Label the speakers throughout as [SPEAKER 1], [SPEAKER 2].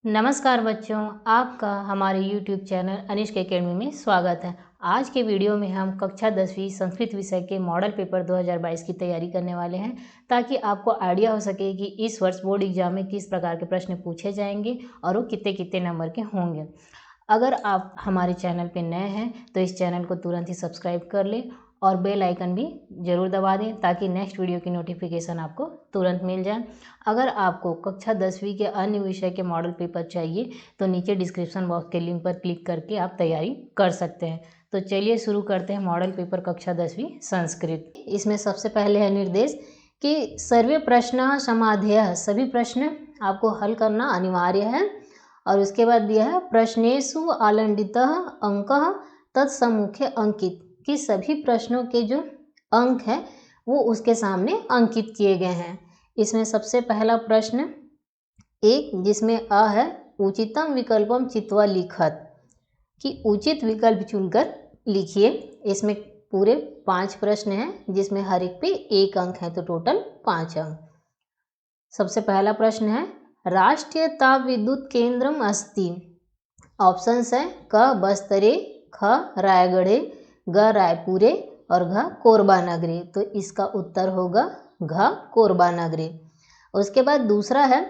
[SPEAKER 1] नमस्कार बच्चों, आपका हमारे YouTube चैनल अनिष्क एकेडमी में स्वागत है। आज के वीडियो में हम कक्षा 10वीं संस्कृत विषय के मॉडल पेपर 2022 की तैयारी करने वाले हैं, ताकि आपको आइडिया हो सके कि इस वर्ष बोर्ड एग्जाम में किस प्रकार के प्रश्न पूछे जाएंगे और वो कितने कितने नंबर के होंगे। अगर आप हमारे चैनल पर नए हैं तो इस चैनल को तुरंत ही सब्सक्राइब कर लें और बेल आइकन भी ज़रूर दबा दें, ताकि नेक्स्ट वीडियो की नोटिफिकेशन आपको तुरंत मिल जाए। अगर आपको कक्षा 10वीं के अन्य विषय के मॉडल पेपर चाहिए तो नीचे डिस्क्रिप्शन बॉक्स के लिंक पर क्लिक करके आप तैयारी कर सकते हैं। तो चलिए शुरू करते हैं मॉडल पेपर कक्षा 10वीं संस्कृत। इसमें सबसे पहले है निर्देश कि सर्वे प्रश्न समाधेय, सभी प्रश्न आपको हल करना अनिवार्य है। और उसके बाद दिया है प्रश्नेषु आलंडितः अंकः तत्सम्मुखे अंकित, कि सभी प्रश्नों के जो अंक हैं वो उसके सामने अंकित किए गए हैं। इसमें सबसे पहला प्रश्न एक, जिसमें अ है उचितम विकल्पम चित्वा लिखत, कि उचित विकल्प चुनकर लिखिए। इसमें पूरे 5 प्रश्न हैं, जिसमें हर एक पे 1 अंक है, तो टोटल 5 अंक। सबसे पहला प्रश्न है राष्ट्रीय ताप विद्युत केंद्रम अस्ति। ऑप्शंस है क बस्तरे, ख रायगढ़े, ग रायपुरे और घ कोरबा नगरी। तो इसका उत्तर होगा घ कोरबा नगरी। उसके बाद दूसरा है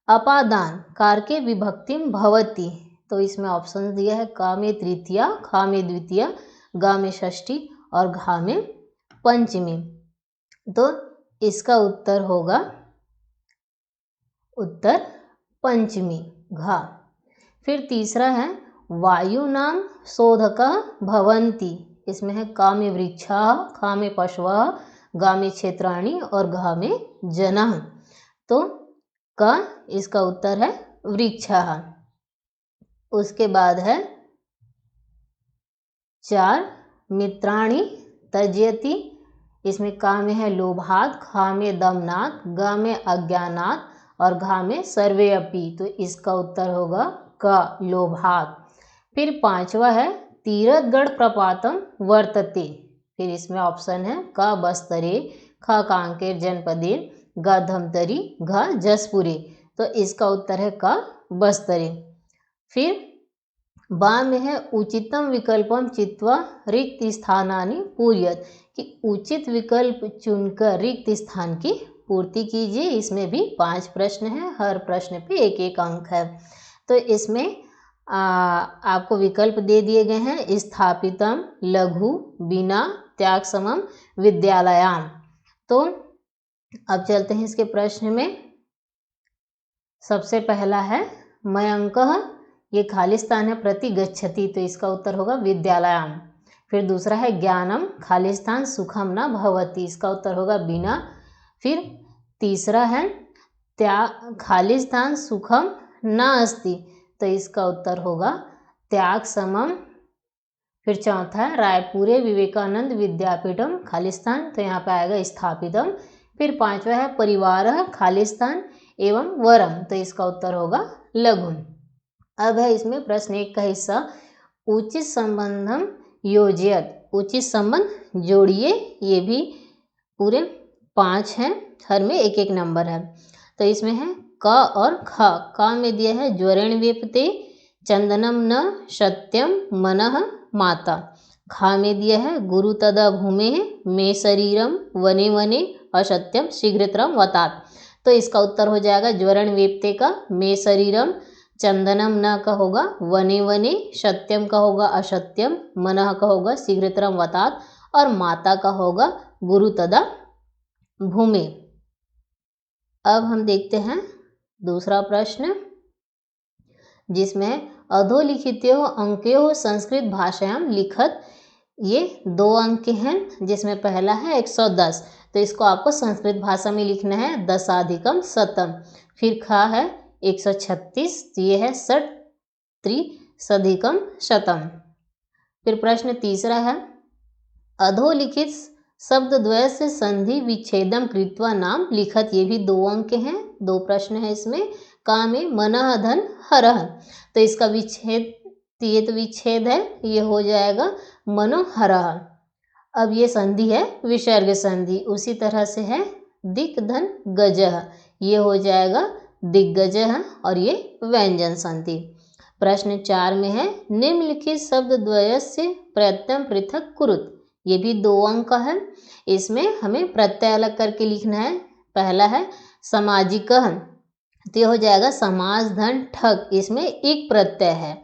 [SPEAKER 1] अपादान कारके विभक्तिम भवति। तो इसमें ऑप्शन दिया है क में तृतीया, ख में द्वितीया, ग में षष्ठी और घ में पंचमी। तो इसका उत्तर होगा उत्तर पंचमी घ। फिर तीसरा है वायु नाम शोधक भवन्ति। इसमें है क में वृक्षा, ख में पशवः, ग में क्षेत्राणि और घ में जनः। तो क इसका उत्तर है वृक्षः। उसके बाद है 4 मित्राणि त्यजति। इसमें क में है लोभात्, ख में दमनात्, ग में अज्ञानात् और घ में सर्वे अपि। तो इसका उत्तर होगा क लोभात्। फिर 5वां है तीरथगढ़ प्रपातम वर्तते। फिर इसमें ऑप्शन है क बस्तरे, ख कांकेर जनपदे, ग धमतरी, घ जसपुरे। तो इसका उत्तर है क बस्तरे। फिर बा में है उचितम विकल्पम चित्वा रिक्त स्थानानि पूर्यत, कि उचित विकल्प चुनकर रिक्त स्थान की पूर्ति कीजिए। इसमें भी 5 प्रश्न हैं, हर प्रश्न पे 1-1 अंक है। तो इसमें आपको विकल्प दे दिए गए हैं स्थापितम, लघु, बिना, त्याग समम, विद्यालयाम। तो अब चलते हैं इसके प्रश्न में। सबसे पहला है मयंकः, ये खाली स्थान है, प्रति गच्छति। तो इसका उत्तर होगा विद्यालयाम। फिर दूसरा है ज्ञानम खाली स्थान, सुखम न भवति। इसका उत्तर होगा बिना। फिर तीसरा है त्याग खाली स्थान, सुखम न अस्ति। तो इसका उत्तर होगा त्याग समम। फिर चौथा है रायपुरे विवेकानंद विद्यापीठम खाली स्थान, तो यहाँ पे आएगा स्थापितम। फिर 5वां है परिवार खाली स्थान एवं वरम। तो इसका उत्तर होगा लघु। अब है इसमें प्रश्न 1 का हिस्सा उचित संबंधम योजयत, उचित संबंध जोड़िए। ये भी पूरे 5 हैं, हर में 1-1 नंबर है। तो इसमें है क और ख। क में दिया है ज्वरेण वेपते चंदनम न सत्यम मनः माता। ख में दिया है गुरु तदा भूमे मे शरीरम वने वने असत्यम शीघ्रतरम वतात। तो इसका उत्तर हो जाएगा ज्वरेण वेपते का मे शरीरम, चंदनम न का होगा वने वने, सत्यम का होगा असत्यम, मनः का होगा शीघ्रतरम वतात और माता का होगा गुरु तदा भूमे। अब हम देखते हैं दूसरा प्रश्न, जिसमें अधोलिखितो अंक्यो संस्कृत भाषायां लिखत। ये 2 अंक के हैं, जिसमें पहला है 110। तो इसको आपको संस्कृत भाषा में लिखना है 10अधिकम शतम। फिर ख है 136, तो ये है 60 त्रिशदिकम शतम। फिर प्रश्न तीसरा है अधोलिखित शब्दद्वय से संधि विच्छेदम कृत्वा नाम लिखत। ये भी 2 अंक के हैं, 2 प्रश्न है इसमें। का में मनः धन हरः। तो इसका विच्छेद, ये तो विच्छेद है, ये हो जाएगा मनोहरः। अब ये संधि है विसर्ग संधि। उसी तरह से है दिक धन गजः, ये हो जाएगा दिग्गजः और ये व्यंजन सन्ति। प्रश्न 4 में है निम्नलिखित शब्द द्वयस्य प्रत्ययम पृथक कुरुत। ये भी 2 अंक का है। इसमें हमें प्रत्यय अलग करके लिखना है। पहला है सामाजिकः, तो ये हो जाएगा समास धन ठग, इसमें एक प्रत्यय है।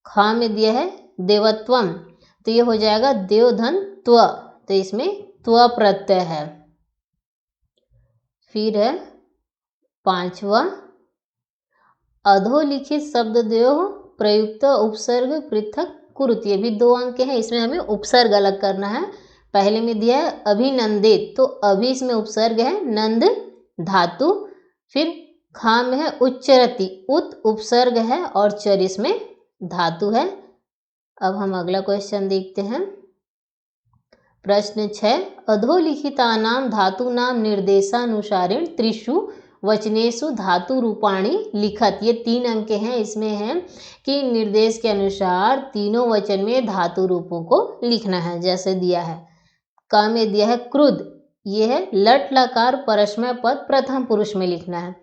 [SPEAKER 1] खा में दिया है देवत्वम, तो ये हो जाएगा देव धन त्व, तो इसमें त्व प्रत्यय है। फिर है 5वां अधोलिखित शब्द द्वयोः प्रयुक्त उपसर्ग पृथक कुरुत। ये भी 2 अंक के हैं। इसमें हमें उपसर्ग अलग करना है। पहले में दिया है अभिनंदित, तो अभी इसमें उपसर्ग है नंद धातु। फिर खा में है उच्चरति, उत उपसर्ग है और चर इसमें धातु है। अब हम अगला क्वेश्चन देखते हैं। प्रश्न 6 अधोलिखितानां धातूनां निर्देशानुसारेण त्रिषु वचनेषु धातु रूपाणि लिखत। ये 3 अंक के हैं। इसमें है कि निर्देश के अनुसार तीनों वचन में धातु रूपों को लिखना है। जैसे दिया है क में दिया है क्रुद्ध, ये है लट लकार परस्मय पद प्रथम पुरुष में लिखना है।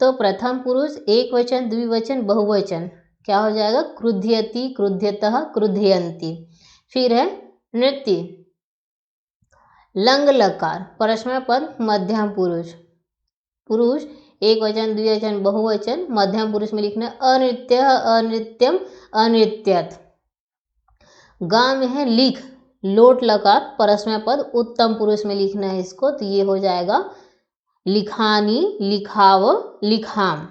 [SPEAKER 1] तो प्रथम पुरुष एक वचन द्विवचन बहुवचन क्या हो जाएगा, क्रुध्यति क्रुध्यतः क्रुध्यन्ति। फिर है नृत्य लंग लकार परस्मय पद मध्यम पुरुष, पुरुष एक वचन द्विवचन बहुवचन मध्यम पुरुष में लिखना है। अनृत्य अनृत्यम अनृत्यत। गा में है लिख लोट लकार परस्मय पद उत्तम पुरुष में लिखना है इसको, तो ये हो जाएगा लिखानी लिखाव लिखाम।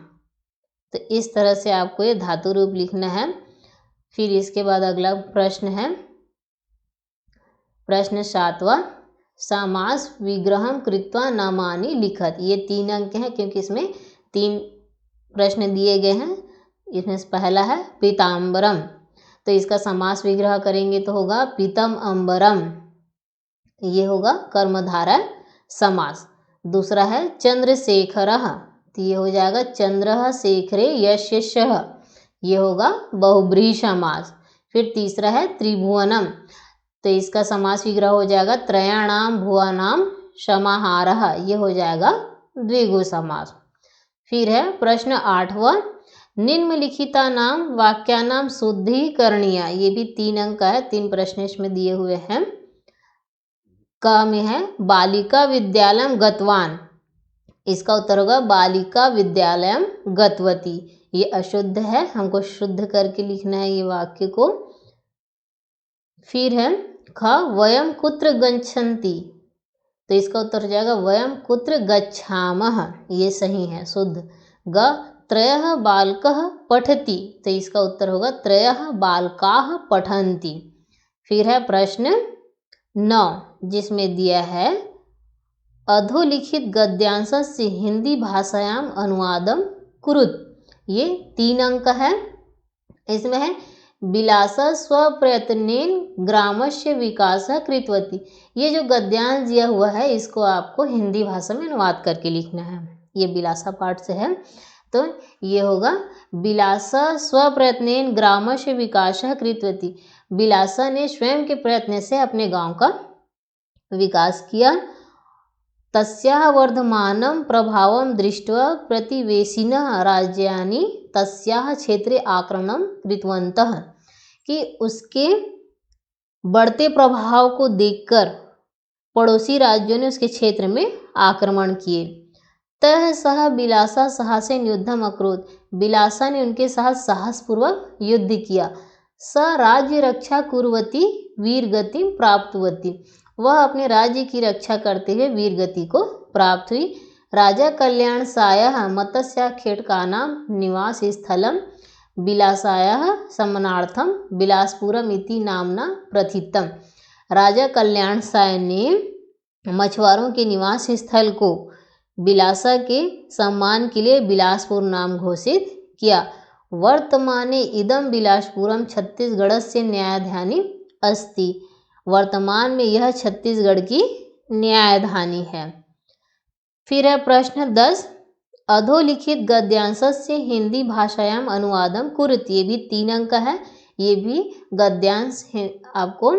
[SPEAKER 1] तो इस तरह से आपको ये धातु रूप लिखना है। फिर इसके बाद अगला प्रश्न है प्रश्न 7वां समास विग्रहम कृत्वा नामानि लिखत। ये 3 अंक हैं क्योंकि इसमें 3 प्रश्न दिए गए हैं। इसमें पहला है पीताम्बरम, तो इसका समास विग्रह करेंगे तो होगा पीतम अंबरम, ये होगा कर्मधारय समास। दूसरा है चंद्रशेखरः, तो ये हो जाएगा चंद्रः शेखरे यशः, ये होगा बहुब्रीहि समास। फिर तीसरा है त्रिभुवनम, तो इसका समास विग्रह हो जाएगा त्रयाणाम भुवनाम समाहारः, ये हो जाएगा द्विगु समास। फिर है प्रश्न 8वां निम्नलिखितानां वाक्यानां शुद्धिकरणीया। ये भी 3 अंक का है। 3 प्रश्न इसमें दिए हुए हैं। क में है बालिका विद्यालयम गतवान, इसका उत्तर होगा बालिका विद्यालयम गतवती। ये अशुद्ध है, हमको शुद्ध करके लिखना है ये वाक्य को। फिर है ख वयम कुत्र गच्छन्ति, तो इसका उत्तर हो जाएगा वयम कुत्र गच्छामः, ये सही है शुद्ध। ग त्रयः बालकः पठति, तो इसका उत्तर होगा त्रयः बालकाः पठन्ति। फिर है प्रश्न 9 जिसमें दिया है अधोलिखित गद्यांशस्य हिंदी भाषायाम अनुवादम कुरुत। ये 3 अंक है। इसमें है विलासा स्वप्रयत्नेन ग्रामस्य विकासः कृतवती। ये जो गद्यांश दिया हुआ है इसको आपको हिंदी भाषा में अनुवाद करके लिखना है। ये विलासा पाठ से है, तो ये होगा विलासा स्वप्रयत्नेन ग्रामस्य विकासः कृतवती। विलासा ने स्वयं के प्रयत्न से अपने गांव का विकास किया। तस्याः वर्धमानं प्रभावं दृष्ट्वा प्रतिवेशिनः राज्यानि तस्याः क्षेत्रे आक्रमणं कृतवन्तः, कि उसके बढ़ते प्रभाव को देखकर पड़ोसी राज्यों ने उसके क्षेत्र में आक्रमण किए। तह सह विलासा साहसेन युद्धम अकरोत्, विलासा ने उनके साथ साहसपूर्वक युद्ध किया। स राज्य रक्षा कुर्वती वीरगति प्राप्तवती, वह अपने राज्य की रक्षा करते हुए वीरगति को प्राप्त हुई। राजा कल्याण सायः मत्स्याखेटकानां निवास स्थलम विलासायाः समनार्थम बिलासपुरम इति नामना प्रथितम। राजा कल्याण साय ने मछुआरों के निवास स्थल को बिलासा के सम्मान के लिए बिलासपुर नाम घोषित किया। वर्तमाने इदम बिलासपुरम छत्तीसगढ़स्य न्यायधानी अस्ति, वर्तमान में यह छत्तीसगढ़ की न्यायधानी है। फिर है प्रश्न 10 अधोलिखित गद्यांशस्य हिंदी भाषायाम अनुवादम कुरुत। ये भी 3 अंक का है। ये भी गद्यांश आपको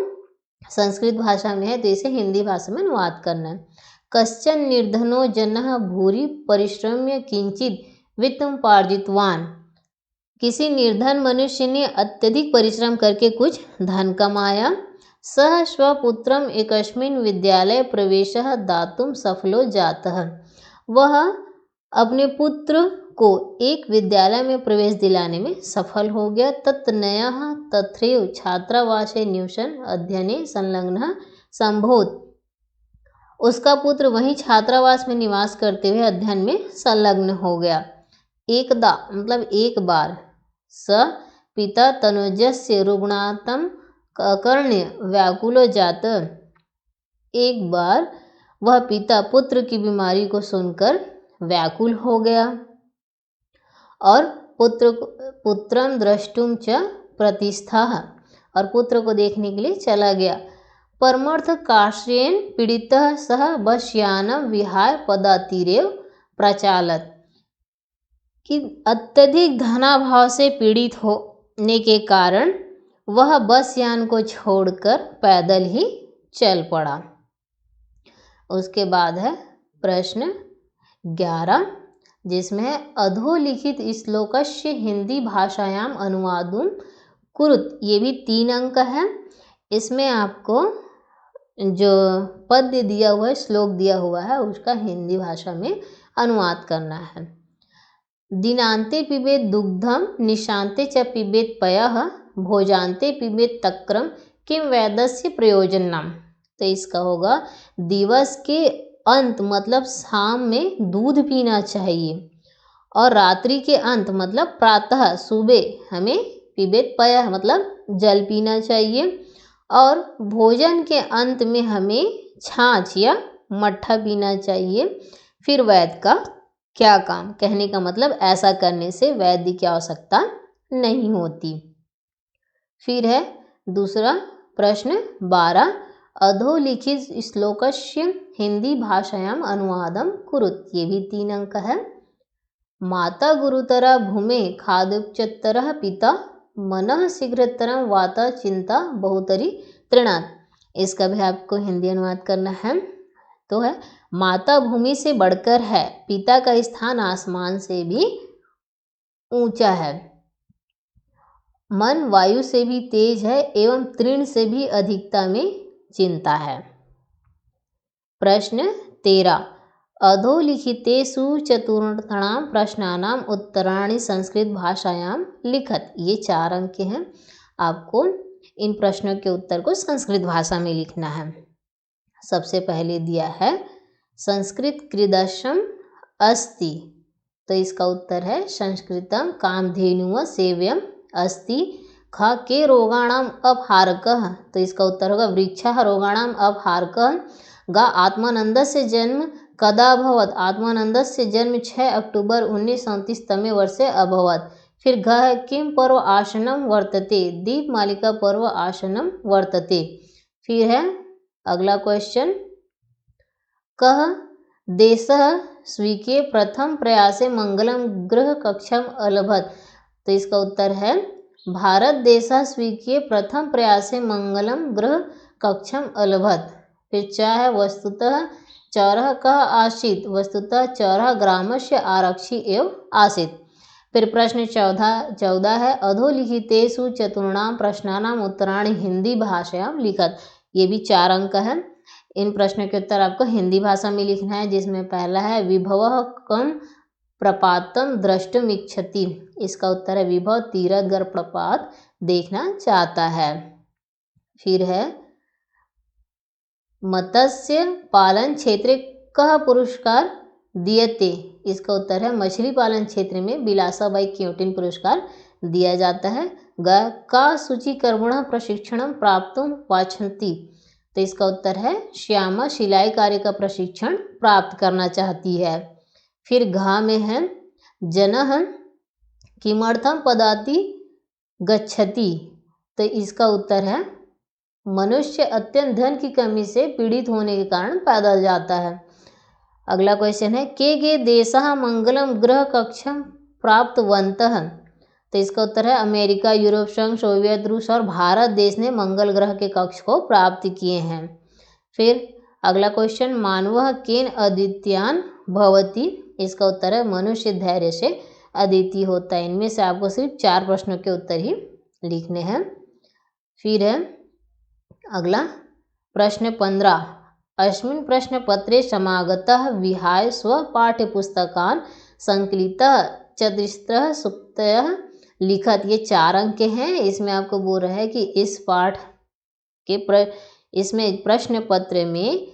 [SPEAKER 1] संस्कृत भाषा में है, तो इसे हिंदी भाषा में अनुवाद करना है। कश्चन निर्धनो जनः भूरि परिश्रम्य किंचित वित्तमुपार्जितवान्, किसी निर्धन मनुष्य ने अत्यधिक परिश्रम करके कुछ धन कमाया। सः स्वपुत्रम् एकस्मिन् विद्यालये प्रवेशः दातुं सफलो जातः, वह अपने पुत्र को एक विद्यालय में प्रवेश दिलाने में सफल हो गया। तत्तनयः तत्रैव छात्रावासे निवसन् अध्ययने संलग्नः संभोत, उसका पुत्र वहीं छात्रावास में निवास करते हुए अध्ययन में संलग्न हो गया। एकदा मतलब एक बार, स पिता तनुजस्य रुग्णातं अकर्ण्य व्याकुलो जात, एक बार वह पिता पुत्र की बीमारी को सुनकर व्याकुल हो गया और पुत्रं द्रष्टुं च प्रतिस्थः, और पुत्र को देखने के लिए चला गया। परमर्थ काश्रेण पीड़ितः सह बसयानं विहाय पदातीरेव प्रचालत, कि अत्यधिक धनाभाव से पीड़ित होने के कारण वह बस यान को छोड़कर पैदल ही चल पड़ा। उसके बाद है प्रश्न 11, जिसमें है अधोलिखित श्लोकस्य हिंदी भाषायाम अनुवादं कुरुत, ये भी 3 अंक है। इसमें आपको जो पद्य दिया हुआ है, श्लोक दिया हुआ है, उसका हिंदी भाषा में अनुवाद करना है। दिनांते पिबेत दुग्धम निशांते च पिबेत पयः भोजांते पिबेत तक्रम किम वेदस्य प्रयोजनम, तो इसका होगा दिवस के अंत मतलब शाम में दूध पीना चाहिए, और रात्रि के अंत मतलब प्रातः सुबह हमें पिबेत पयः मतलब जल पीना चाहिए, और भोजन के अंत में हमें छाछ या मट्ठा पीना चाहिए। फिर वैद्य का क्या काम, कहने का मतलब ऐसा करने से वैद्य की आवश्यकता नहीं होती। फिर है दूसरा प्रश्न 12, अधोलिखित श्लोकस्य हिंदी भाषायाम अनुवादं कुरुत, ये भी 3 अंक है। माता गुरुतरा भूमे खादुपचत्तरः पिता मनः शीघ्रतरं वाता चिंता बहुतरी तृणात्, इसका भी आपको हिंदी अनुवाद करना है। तो है माता भूमि से बढ़कर है, पिता का स्थान आसमान से भी ऊंचा है, मन वायु से भी तेज है एवं तृण से भी अधिकता में चिंता है। प्रश्न 13, अधोलिखितेषु चतुर्थाणां प्रश्नानां उत्तराणि संस्कृत भाषायां लिखत, ये 4 अंक के हैं। आपको इन प्रश्नों के उत्तर को संस्कृत भाषा में लिखना है। सबसे पहले दिया है संस्कृत कीदृशम् अस्ति, तो इसका उत्तर है संस्कृतं कामधेनुः सेव्यम् अस्ति। ख के रोगाणाम अपहारकः, तो इसका उत्तर होगा वृक्षः रोगाणाम अपहारकः। ग आत्मानंदस्य जन्म कदा अभवत्, आत्मानंदस्य जन्म 6 अक्टूबर 1937 तमे वर्षे अभवत्। फिर घ है किम पर्व आसनं वर्तते, दीपमालिका पर्व आसनं वर्तते। फिर है अगला क्वेश्चन, कः देशः स्वीके प्रथम प्रयासे मंगलम ग्रह कक्षम अलभत, तो इसका उत्तर है भारत देशः स्वीके प्रथम प्रयासे मंगलम ग्रह कक्षम अलभत। फिर च है वस्तुतः चौरः कः आसीत्, वस्तुतः चौरः ग्रामस्य आरक्षी एव आसीत्। फिर प्रश्न 14 है अधोलिखितेषु चतुर्णां प्रश्नानां उत्तराणि हिंदी भाषायां लिखत, ये भी 4 अंक है। इन प्रश्नों के उत्तर आपको हिंदी भाषा में लिखना है, जिसमें पहला है विभवः कम प्रपातम द्रष्टुम इच्छति, इसका उत्तर है विभव तीरथगढ़ प्रपात देखना चाहता है। फिर है मत्स्य पालन क्षेत्र कः पुरस्कार दियते, इसका उत्तर है मछली पालन क्षेत्र में बिलासाबाई क्योटिन पुरस्कार दिया जाता है। ग का सूची कर्मणः प्रशिक्षण प्राप्तुं वांछति, तो इसका उत्तर है श्यामा सिलाई कार्य का प्रशिक्षण प्राप्त करना चाहती है। फिर घ में है जनः किमर्थं पदाति गच्छति, तो इसका उत्तर है मनुष्य अत्यंत धन की कमी से पीड़ित होने के कारण पैदल जाता है। अगला क्वेश्चन है के देशः मंगलम ग्रह कक्षम प्राप्तवन्तः, तो इसका उत्तर है अमेरिका, यूरोप संघ, सोवियत रूस और भारत देश ने मंगल ग्रह के कक्ष को प्राप्त किए हैं। फिर अगला क्वेश्चन मानवः केन अद्वितीयान् भवति, इसका उत्तर है मनुष्य धैर्य से अद्वितीय होता है। इनमें से आपको सिर्फ 4 प्रश्नों के उत्तर ही लिखने हैं। फिर है अगला प्रश्न 15। अस्मिन् प्रश्नपत्रे समागतः विहाय स्वपाठ्यपुस्तकान् संकलितः चतुस्रः सूक्तयः लिखत। ये 4 अंक के हैं। इसमें आपको बोल रहा है कि इस पाठ के इसमें प्रश्न पत्र में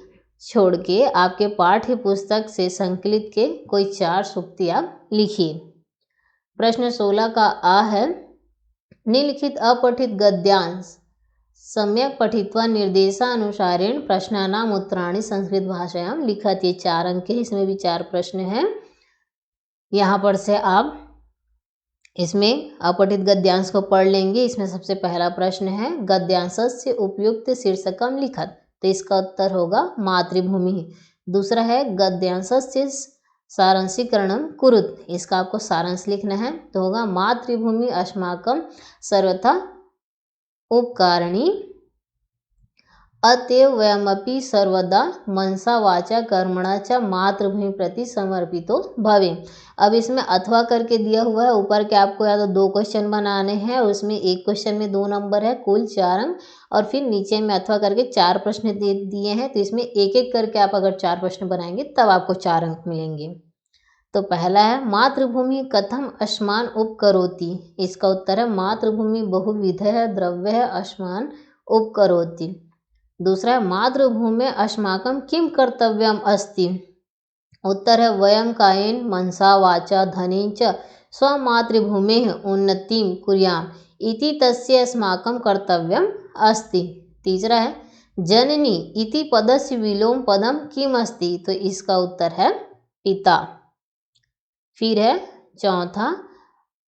[SPEAKER 1] छोड़ के आपके पाठ्य पुस्तक से संकलित के कोई 4 सूक्ति आप लिखिए। प्रश्न 16 का आ है निम्नलिखित अपठित गद्यांश सम्यक पठित्वा निर्देशानुसारेण प्रश्नानाम उत्तराणि संस्कृत भाषायां लिखत। ये 4 अंक के, इसमें भी 4 प्रश्न हैं। यहाँ पर से आप इसमें अपठित गद्यांश को पढ़ लेंगे। इसमें सबसे पहला प्रश्न है गद्यांशस्य उपयुक्त शीर्षकम लिखत, तो इसका उत्तर होगा मातृभूमि। दूसरा है गद्यांशस्य सारांशीकरणम कुरुत, इसका आपको सारांश लिखना है, तो होगा मातृभूमि अस्माकं सर्वथा उपकारिणी अतएव वयमपि सर्वदा मनसा वाचा कर्मणा च मातृभूमि प्रति समर्पितो भवे। अब इसमें अथवा करके दिया हुआ है। ऊपर के आपको या तो 2 क्वेश्चन बनाने हैं, उसमें एक क्वेश्चन में 2 नंबर है, कुल 4 अंक, और फिर नीचे में अथवा करके 4 प्रश्न दे दिए हैं। तो इसमें एक एक करके आप अगर 4 प्रश्न बनाएंगे तब आपको 4 अंक मिलेंगे। तो पहला है मातृभूमि कथम अस्मान उपकरोति, इसका उत्तर है मातृभूमि बहुविधः द्रव्यः अस्मान उपकरोति। दूसरा है मातृभूमि अस्माकं किम कर्तव्यम अस्ति, उत्तर है वयं कायेन मनसा वाचा धनेन च स्वमातृभूमेः उन्नतिं कुर्याम इति तस्य अस्माकं कर्तव्यम अस्ति। तीसरा है जननी इति पदस्य विलोम पदम किम अस्ति, तो इसका उत्तर है पिता। फिर है चौथा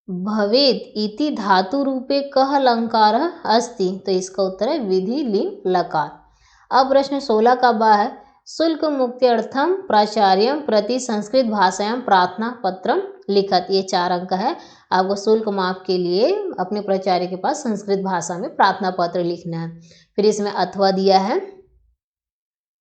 [SPEAKER 1] भवेत इति धातु रूपे कः अलंकारः अस्ति, तो इसका उत्तर है विधि लिंग लकार। अब प्रश्न 16 का बा है शुल्क मुक्त्यर्थम प्राचार्य प्रति संस्कृत भाषायां प्रार्थना पत्रम लिखत। ये 4 अंक है। आपको शुल्क माफ के लिए अपने प्राचार्य के पास संस्कृत भाषा में प्रार्थना पत्र लिखना है। फिर इसमें अथवा दिया है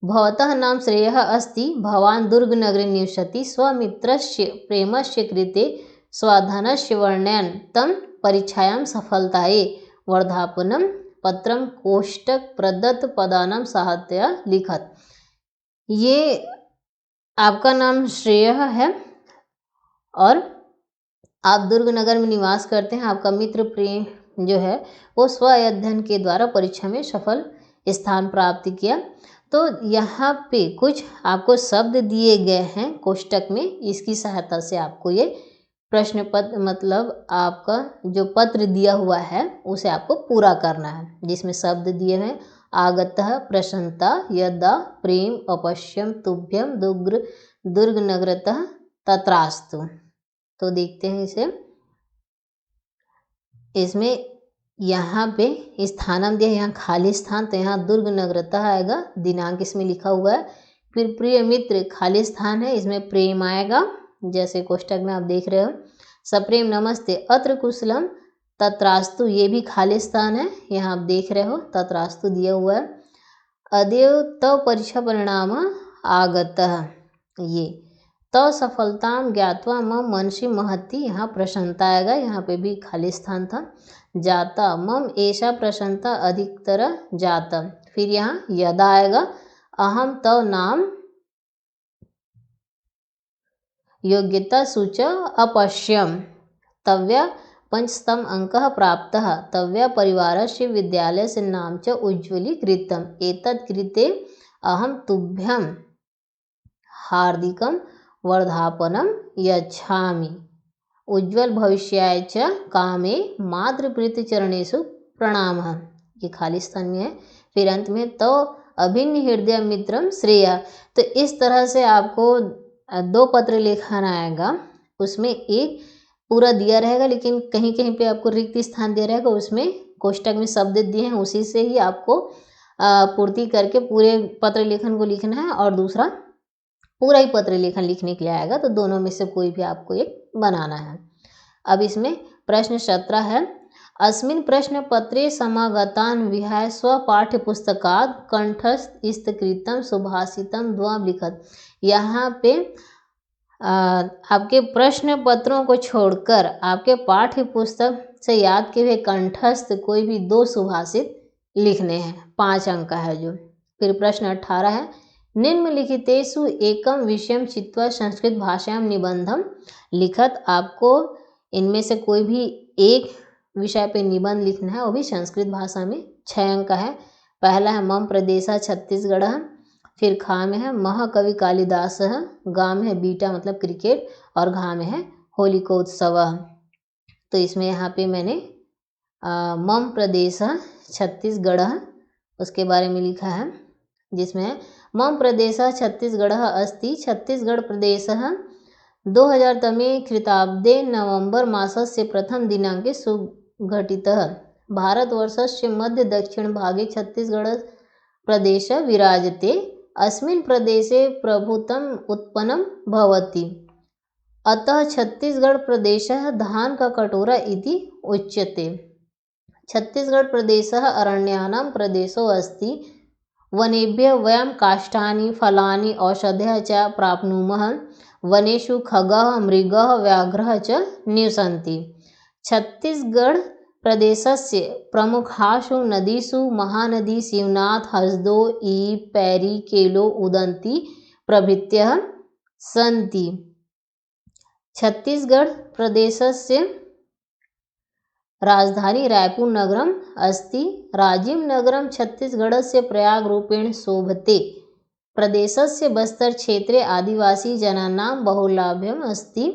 [SPEAKER 1] भवतः नाम श्रेयः अस्ति भवान दुर्ग नगरे निवसति स्वमित्रस्य प्रेमस्य कृते स्वधनस्य वर्णयन् तं परीक्षायां सफलताये वर्धापनम पत्रम कोष्टक प्रदत्त पदानाम साहत्या लिखत। ये आपका नाम श्रेय है और आप दुर्ग नगर में निवास करते हैं। आपका मित्र प्रेम जो है वो स्व अध्ययन के द्वारा परीक्षा में सफल स्थान प्राप्त किया। तो यहाँ पे कुछ आपको शब्द दिए गए हैं कोष्टक में, इसकी सहायता से आपको ये प्रश्न पत्र मतलब आपका जो पत्र दिया हुआ है उसे आपको पूरा करना है, जिसमें शब्द दिए हैं आगतः प्रसन्नता यदा प्रेम अपश्यम तुभ्यम दुर्ग नगरतः तत्रास्तु। तो देखते हैं इसे। इसमें यहाँ पे स्थानम दिया, यहाँ खाली स्थान, तो यहाँ दुर्ग नगरतः आएगा, दिनांक इसमें लिखा हुआ है। फिर प्रिय मित्र खाली स्थान है, इसमें प्रेम आएगा जैसे कोष्टक में आप देख रहे हो। सप्रेम नमस्ते अत्र कुशलम तत्रास्तु, ये भी खाली स्थान है, यहाँ आप देख रहे हो तत्रास्तु दिया हुआ है। अदेव तव परीक्षा परिणाम आगतः, ये तव सफलताम ज्ञात्वा मम मनसि महति, यहाँ प्रसन्नता आएगा, यहाँ पे भी खाली स्थान था। जाता मम ऐसा प्रसन्नता अधिकतर जाता, फिर यहाँ यदा आएगा। अहम तव नाम योग्यता सूच अपश्यम तव्या पंचतम अंकः प्राप्तः तव्या परिवारस्य विद्यालयस्य नाम च उज्ज्वलीकृतम् एतत् कृते अहम तुभ्यं हार्दिकं वर्धापनं यच्छामि उज्ज्वल भविष्याय च कामे मातृप्रीति चरणेषु प्रणामः, ये खाली स्थान में है। फिर अंत में तो अभिन्न हृदय मित्रम श्रेया। तो इस तरह से आपको 2 पत्र लिखना आएगा, उसमें एक पूरा दिया रहेगा लेकिन कहीं कहीं पे आपको रिक्त स्थान दिया रहेगा, उसमें कोष्टक में शब्द दिए हैं उसी से ही आपको पूर्ति करके पूरे पत्र लेखन को लिखना है, और दूसरा पूरा ही पत्र लेखन लिखने के लिए आएगा। तो दोनों में से कोई भी आपको एक बनाना है। अब इसमें प्रश्न 17 है अस्मिन् प्रश्न पत्रे समागतान् विहाय स्वपाठ्य पुस्तकात् कंठस्थकृतं सुभाषितं द्वं लिखत। यहाँ पे आपके प्रश्न पत्रों को छोड़कर आपके पाठ्य पुस्तक से याद किए हुए कंठस्थ कोई भी 2 सुभाषित लिखने हैं। 5 अंक का है जो। फिर प्रश्न 18 है, निम्नलिखितेषु एकम विषयम चित्वा संस्कृत भाषायां निबंधम लिखत। आपको इनमें से कोई भी एक विषय पे निबंध लिखना है, वो भी संस्कृत भाषा में। 6 अंक का है। पहला है मम प्रदेशः छत्तीसगढ़। फिर खा में है महाकवि कालिदास, गा में है बीटा मतलब क्रिकेट, और घा में है होलिकोत्सव। तो इसमें यहाँ पे मैंने मम प्रदेश छत्तीसगढ़ उसके बारे में लिखा है, जिसमें मम प्रदेश छत्तीसगढ़ अस्ति। छत्तीसगढ़ प्रदेश 2000 तमे ख्रीष्टाब्दे नवंबर मासस्य प्रथम दिनांके सुघटितः। भारतवर्षस्य मध्य दक्षिण भागे छत्तीसगढ़ प्रदेश विराजते। अस्मिन् प्रदेशे प्रभुत्वम् उत्पन्नं भवति, अतः छत्तीसगढ़ प्रदेशः धान का कटोरा इति उच्यते। छत्तीसगढ़ प्रदेशः अरण्यानां प्रदेशो अस्ति। वनेभ्यः वयं काष्ठानि फलानि औषधयः च प्राप्नुमः। वनेषु खगः मृगः व्याघ्रः च निवसन्ति। छत्तीसगढ़ प्रदेशस्य प्रमुखासु नदीषु महानदी शिवनाथ, हसदो, ईब, पैरी, केलो, उदंती प्रभृतयः सन्ति। छत्तीसगढ़ प्रदेशस्य राजधानी रायपुर नगरम् अस्ति। राजीव नगरं छत्तीसगढ़स्य प्रयाग रूपेण शोभते। प्रदेशस्य बस्तर क्षेत्रे आदिवासी जनानां बहुलाभ्यम् अस्ति।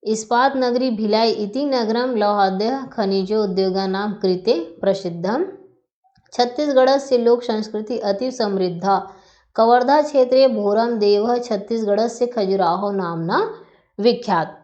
[SPEAKER 1] इस्पात नगरी भिलाई इति नगरं लौहाद्यः खनिजोद्योगानां कृते प्रसिद्धम्। छत्तीसगढ़स्य लोक संस्कृति अति समृद्धा। कवर्धा क्षेत्रे भोरम देवः छत्तीसगढ़स्य खजुराहो नाम्ना विख्यात।